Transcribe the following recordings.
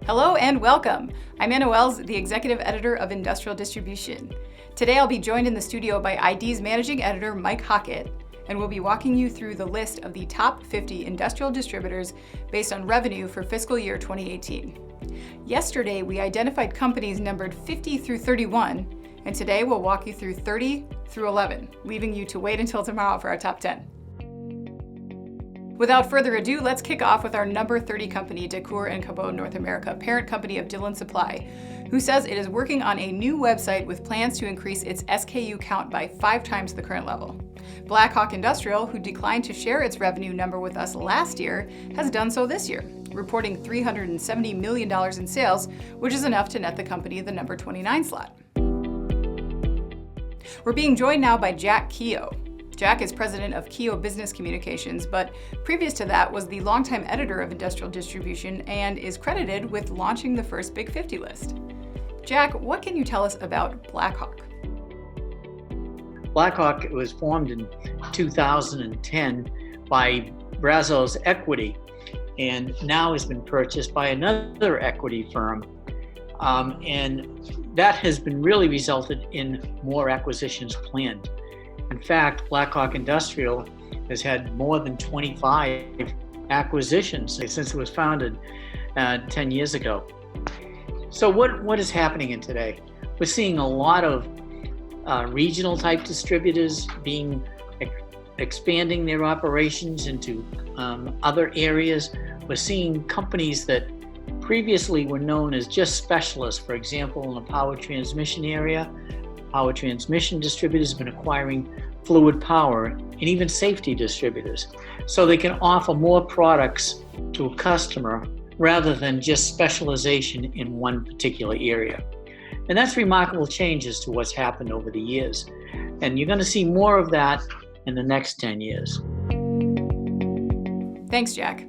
Hello and welcome. I'm Anna Wells, the Executive Editor of Industrial Distribution. Today I'll be joined in the studio by ID's Managing Editor Mike Hockett, and we'll be walking you through the list of the top 50 industrial distributors based on revenue for fiscal year 2018. Yesterday we identified companies numbered 50 through 31, and today we'll walk you through 30 through 11, leaving you to wait until tomorrow for our top 10. Without further ado, let's kick off with our number 30 company, Dacor & Cabot North America, parent company of Dillon Supply, who says it is working on a new website with plans to increase its SKU count by 5 times the current level. Blackhawk Industrial, who declined to share its revenue number with us last year, has done so this year, reporting $370 million in sales, which is enough to net the company the number 29 slot. We're being joined now by Jack Keogh. Jack is president of Keogh Business Communications, but previous to that was the longtime editor of Industrial Distribution and is credited with launching the first Big 50 list. Jack, what can you tell us about Blackhawk? Blackhawk was formed in 2010 by Brazos Equity and now has been purchased by another equity firm. And that has been really resulted in more acquisitions planned. In fact, Blackhawk Industrial has had more than 25 acquisitions since it was founded 10 years ago. So what is happening in today? We're seeing a lot of regional type distributors expanding their operations into other areas. We're seeing companies that previously were known as just specialists, for example, in the power transmission area. Power transmission distributors have been acquiring fluid power and even safety distributors, so they can offer more products to a customer rather than just specialization in one particular area. And that's remarkable changes to what's happened over the years. And you're going to see more of that in the next 10 years. Thanks, Jack.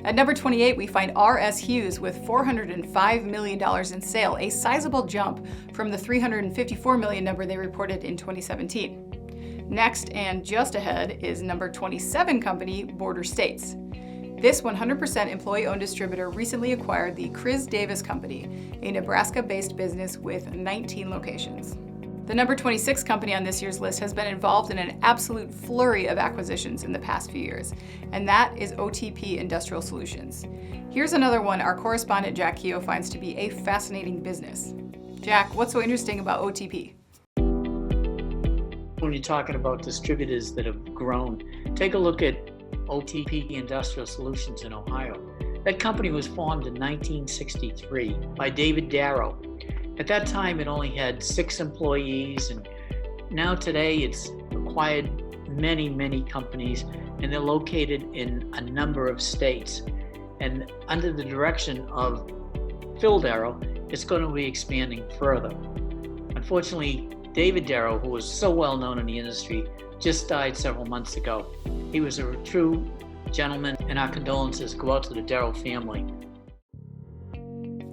At number 28, we find R.S. Hughes with $405 million in sales, a sizable jump from the $354 million number they reported in 2017. Next, and just ahead, is number 27 company, Border States. This 100% employee-owned distributor recently acquired the Chris Davis Company, a Nebraska-based business with 19 locations. The number 26 company on this year's list has been involved in an absolute flurry of acquisitions in the past few years, and that is OTP Industrial Solutions. Here's another one our correspondent Jack Keogh finds to be a fascinating business. Jack, what's so interesting about OTP? When you're talking about distributors that have grown, take a look at OTP Industrial Solutions in Ohio. That company was formed in 1963 by David Darrow. At that time, it only had 6 employees, and now today it's acquired many, many companies, and they're located in a number of states. And under the direction of Phil Darrow, it's going to be expanding further. Unfortunately, David Darrow, who was so well known in the industry, just died several months ago. He was a true gentleman, and our condolences go out to the Darrow family.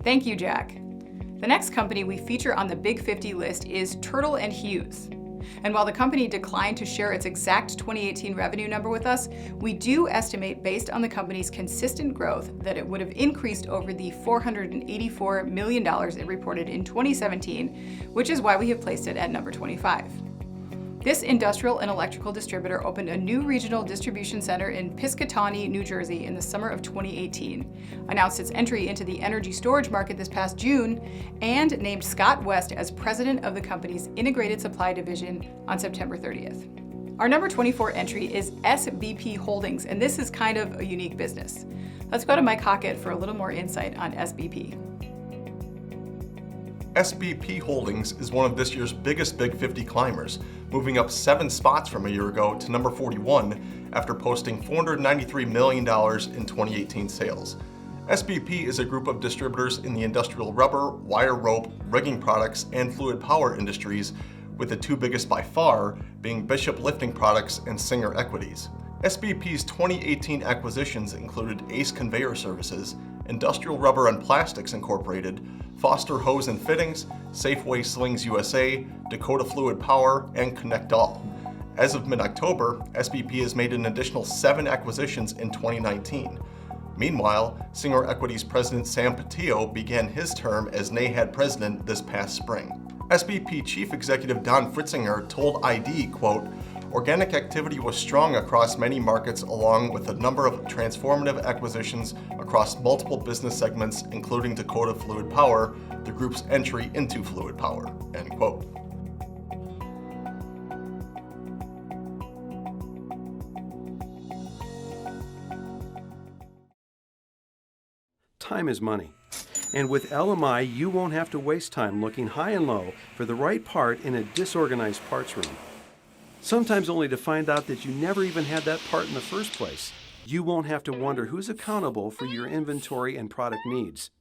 Thank you, Jack. The next company we feature on the Big 50 list is Turtle & Hughes. And while the company declined to share its exact 2018 revenue number with us, we do estimate, based on the company's consistent growth, that it would have increased over the $484 million it reported in 2017, which is why we have placed it at number 25. This industrial and electrical distributor opened a new regional distribution center in Piscatawny, New Jersey in the summer of 2018, announced its entry into the energy storage market this past June, and named Scott West as president of the company's integrated supply division on September 30th. Our number 24 entry is SBP Holdings, and this is kind of a unique business. Let's go to Mike Hockett for a little more insight on SBP. SBP Holdings is one of this year's biggest Big 50 climbers, moving up 7 spots from a year ago to number 41 after posting $493 million in 2018 sales. SBP is a group of distributors in the industrial rubber, wire rope, rigging products, and fluid power industries, with the 2 biggest by far being Bishop Lifting Products and Singer Equities. SBP's 2018 acquisitions included Ace Conveyor Services, Industrial Rubber and Plastics Incorporated, Foster Hose and Fittings, Safeway Slings USA, Dakota Fluid Power, and Connect All. As of mid-October, SBP has made an additional 7 acquisitions in 2019. Meanwhile, Singer Equities President Sam Patillo began his term as NAHAD president this past spring. SBP Chief Executive Don Fritzinger told ID, quote, "Organic activity was strong across many markets along with a number of transformative acquisitions across multiple business segments, including Dakota Fluid Power, the group's entry into fluid power," end quote. Time is money. And with LMI, you won't have to waste time looking high and low for the right part in a disorganized parts room. Sometimes only to find out that you never even had that part in the first place. You won't have to wonder who's accountable for your inventory and product needs.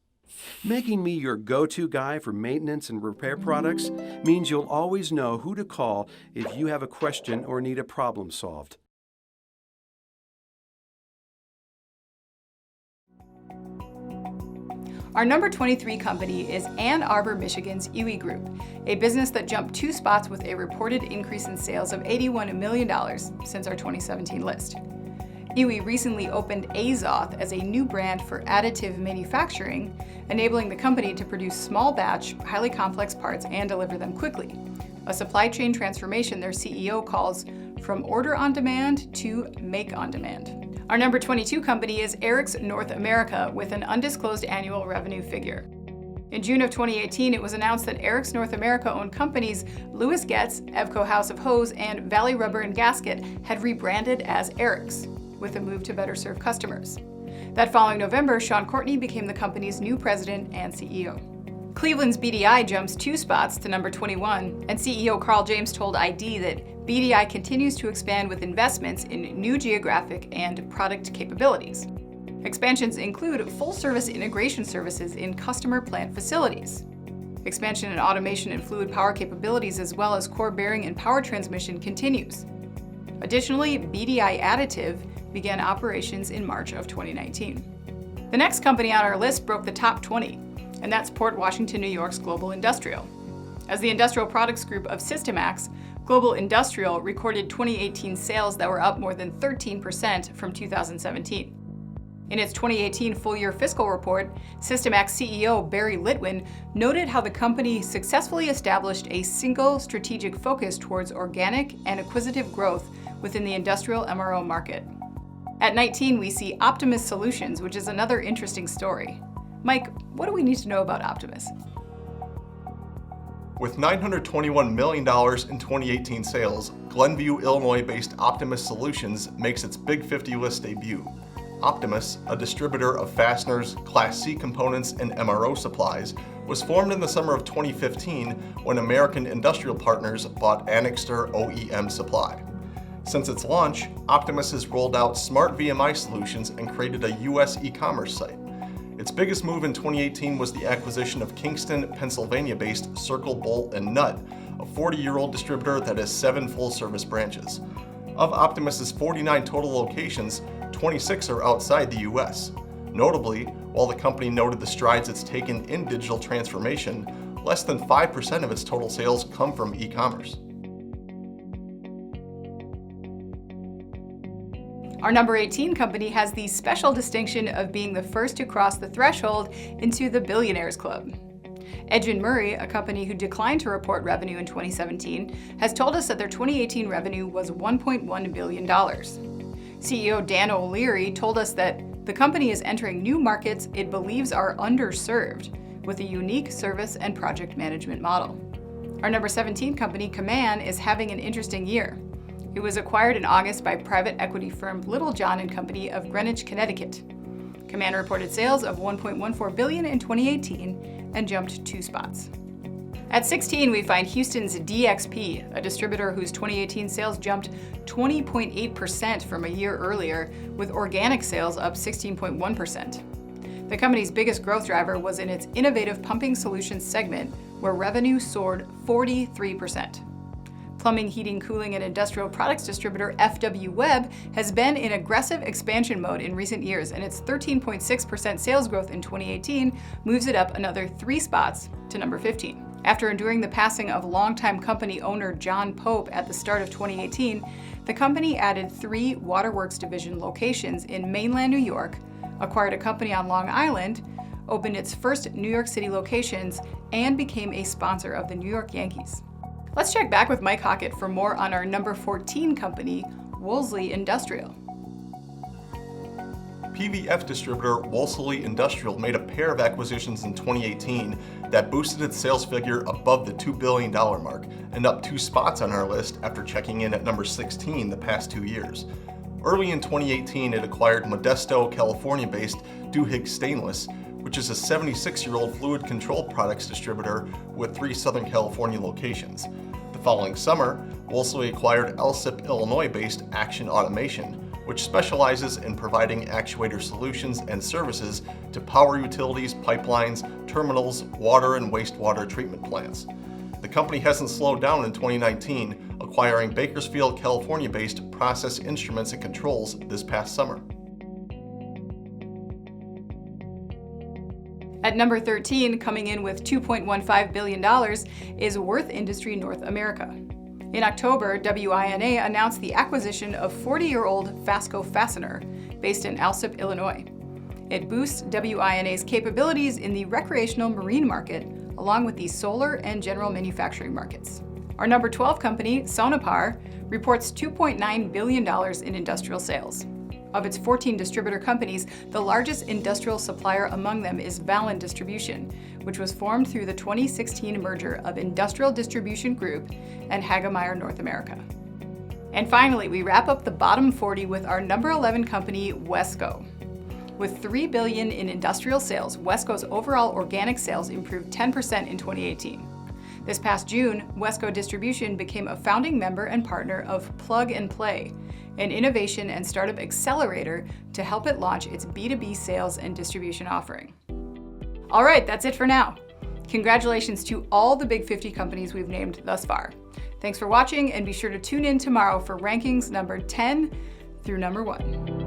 Making me your go-to guy for maintenance and repair products means you'll always know who to call if you have a question or need a problem solved. Our number 23 company is Ann Arbor, Michigan's EWE Group, a business that jumped 2 spots with a reported increase in sales of $81 million since our 2017 list. EWE recently opened Azoth as a new brand for additive manufacturing, enabling the company to produce small batch, highly complex parts and deliver them quickly. A supply chain transformation their CEO calls from order on demand to make on demand. Our number 22 company is Arex North America with an undisclosed annual revenue figure. In June of 2018, it was announced that Arex North America owned companies Louis Getz, Evco House of Hose, and Valley Rubber and Gasket had rebranded as Arex, with a move to better serve customers. That following November, Sean Courtney became the company's new president and CEO. Cleveland's BDI jumps 2 spots to number 21, and CEO Carl James told ID that BDI continues to expand with investments in new geographic and product capabilities. Expansions include full-service integration services in customer plant facilities. Expansion in automation and fluid power capabilities as well as core bearing and power transmission continues. Additionally, BDI Additive began operations in March of 2019. The next company on our list broke the top 20, and that's Port Washington, New York's Global Industrial. As the industrial products group of Systemax, Global Industrial recorded 2018 sales that were up more than 13% from 2017. In its 2018 full-year fiscal report, Systemax CEO Barry Litwin noted how the company successfully established a single strategic focus towards organic and acquisitive growth within the industrial MRO market. At 19, we see Optimus Solutions, which is another interesting story. Mike, what do we need to know about Optimus? With $921 million in 2018 sales, Glenview, Illinois-based Optimus Solutions makes its Big 50 list debut. Optimus, a distributor of fasteners, Class C components, and MRO supplies, was formed in the summer of 2015 when American Industrial Partners bought Annixter OEM Supply. Since its launch, Optimus has rolled out smart VMI solutions and created a U.S. e-commerce site. Its biggest move in 2018 was the acquisition of Kingston, Pennsylvania-based Circle Bolt and Nut, a 40-year-old distributor that has 7 full-service branches. Of Optimus's 49 total locations, 26 are outside the U.S. Notably, while the company noted the strides it's taken in digital transformation, less than 5% of its total sales come from e-commerce. Our number 18 company has the special distinction of being the first to cross the threshold into the Billionaires Club. Edgin Murray, a company who declined to report revenue in 2017, has told us that their 2018 revenue was $1.1 billion. CEO Dan O'Leary told us that the company is entering new markets it believes are underserved with a unique service and project management model. Our number 17 company, Kaman, is having an interesting year. It was acquired in August by private equity firm Littlejohn & Company of Greenwich, Connecticut. Kaman reported sales of $1.14 billion in 2018 and jumped 2 spots. At 16, we find Houston's DXP, a distributor whose 2018 sales jumped 20.8% from a year earlier, with organic sales up 16.1%. The company's biggest growth driver was in its innovative pumping solutions segment, where revenue soared 43%. Plumbing, heating, cooling, and industrial products distributor FW Webb has been in aggressive expansion mode in recent years, and its 13.6% sales growth in 2018 moves it up another 3 spots to number 15. After enduring the passing of longtime company owner John Pope at the start of 2018, the company added 3 Waterworks division locations in mainland New York, acquired a company on Long Island, opened its first New York City locations, and became a sponsor of the New York Yankees. Let's check back with Mike Hockett for more on our number 14 company, Wolseley Industrial. PVF distributor Wolseley Industrial made a pair of acquisitions in 2018 that boosted its sales figure above the $2 billion mark and up 2 spots on our list after checking in at number 16 the past 2 years. Early in 2018, it acquired Modesto, California-based Duhigg Stainless, which is a 76-year-old fluid control products distributor with 3 Southern California locations. The following summer, Wolseley acquired Elsip, Illinois-based Action Automation, which specializes in providing actuator solutions and services to power utilities, pipelines, terminals, water and wastewater treatment plants. The company hasn't slowed down in 2019, acquiring Bakersfield, California-based Process Instruments and Controls this past summer. At number 13, coming in with $2.15 billion, is Worth Industry North America. In October, WINA announced the acquisition of 40-year-old Fasco Fastener, based in Alsip, Illinois. It boosts WINA's capabilities in the recreational marine market, along with the solar and general manufacturing markets. Our number 12 company, Sonepar, reports $2.9 billion in industrial sales. Of its 14 distributor companies, the largest industrial supplier among them is Vallen Distribution, which was formed through the 2016 merger of Industrial Distribution Group and Hagemeyer North America. And finally, we wrap up the bottom 40 with our number 11 company, Wesco. With $3 billion in industrial sales, Wesco's overall organic sales improved 10% in 2018. This past June, Wesco Distribution became a founding member and partner of Plug and Play, an innovation and startup accelerator to help it launch its B2B sales and distribution offering. All right, that's it for now. Congratulations to all the Big 50 companies we've named thus far. Thanks for watching, and be sure to tune in tomorrow for rankings number 10 through number 1.